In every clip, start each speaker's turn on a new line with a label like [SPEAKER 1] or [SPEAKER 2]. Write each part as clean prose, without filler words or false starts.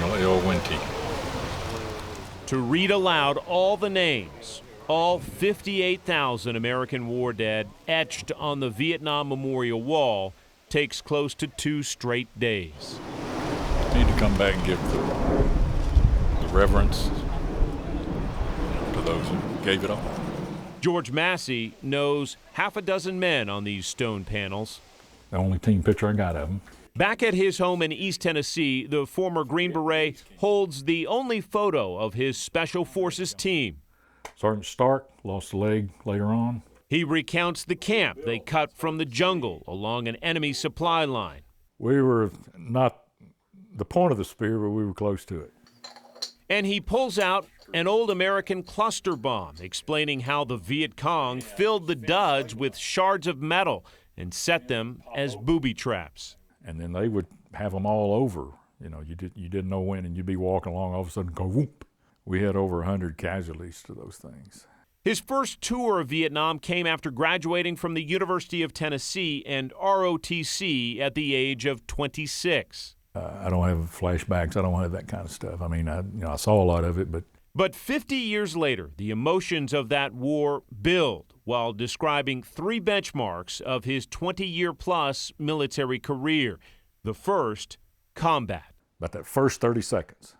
[SPEAKER 1] L-L-Winty.
[SPEAKER 2] To read aloud all the names, all 58,000 American war dead etched on the Vietnam Memorial Wall, takes close to 2 straight days.
[SPEAKER 1] Need to come back and give the reverence to those who gave it all.
[SPEAKER 2] George Massey knows half a dozen men on these stone panels.
[SPEAKER 1] The only team picture I got of them.
[SPEAKER 2] Back at his home in East Tennessee, the former Green Beret holds the only photo of his Special Forces team.
[SPEAKER 1] Sergeant Stark lost a leg later on.
[SPEAKER 2] He recounts the camp they cut from the jungle along an enemy supply line.
[SPEAKER 1] We were not the point of the spear, but we were close to it.
[SPEAKER 2] And he pulls out an old American cluster bomb, explaining how the Viet Cong filled the duds with shards of metal and set them as booby traps.
[SPEAKER 1] And then they would have them all over. You know, you didn't know when, and you'd be walking along, all of a sudden go whoop. We had over 100 casualties to those things.
[SPEAKER 2] His first tour of Vietnam came after graduating from the University of Tennessee and ROTC at the age of 26.
[SPEAKER 1] I don't have flashbacks. I don't have that kind of stuff. I mean, I saw a lot of it, but...
[SPEAKER 2] But 50 years later, the emotions of that war build while describing 3 benchmarks of his 20-year-plus military career. The first, combat.
[SPEAKER 1] About that first 30 seconds,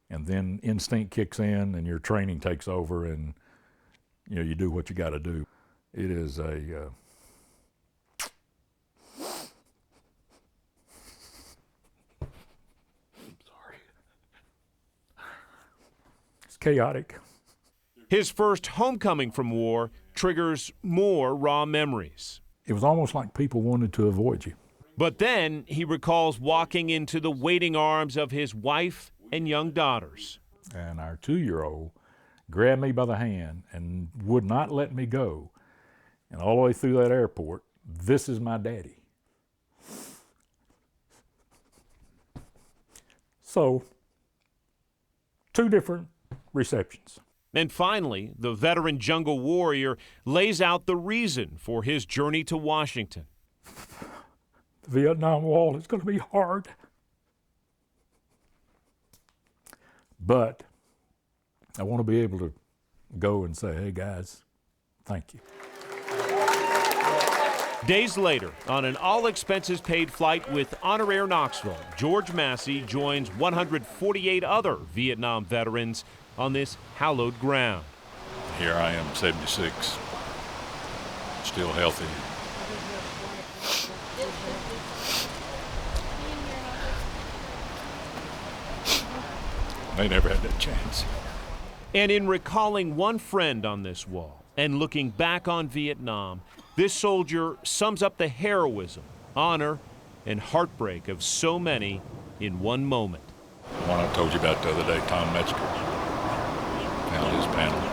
[SPEAKER 1] and then instinct kicks in and your training takes over, and you do what you got to do. It is a... chaotic.
[SPEAKER 2] His first homecoming from war triggers more raw memories.
[SPEAKER 1] It was almost like people wanted to avoid you.
[SPEAKER 2] But then he recalls walking into the waiting arms of his wife and young daughters.
[SPEAKER 1] And our 2-year-old grabbed me by the hand and would not let me go. And all the way through that airport, "This is my daddy." So, 2 different receptions.
[SPEAKER 2] And finally, the veteran jungle warrior lays out the reason for his journey to Washington.
[SPEAKER 1] The Vietnam Wall is going to be hard. But I want to be able to go and say, "Hey guys, thank you."
[SPEAKER 2] Days later, on an all-expenses-paid flight with Honor Air Knoxville, George Massey joins 148 other Vietnam veterans on this hallowed ground.
[SPEAKER 1] Here I am, 76, still healthy. They never had that chance.
[SPEAKER 2] And in recalling one friend on this wall and looking back on Vietnam, this soldier sums up the heroism, honor, and heartbreak of so many in one moment.
[SPEAKER 1] The one I told you about the other day, Tom Metzger, found his panel.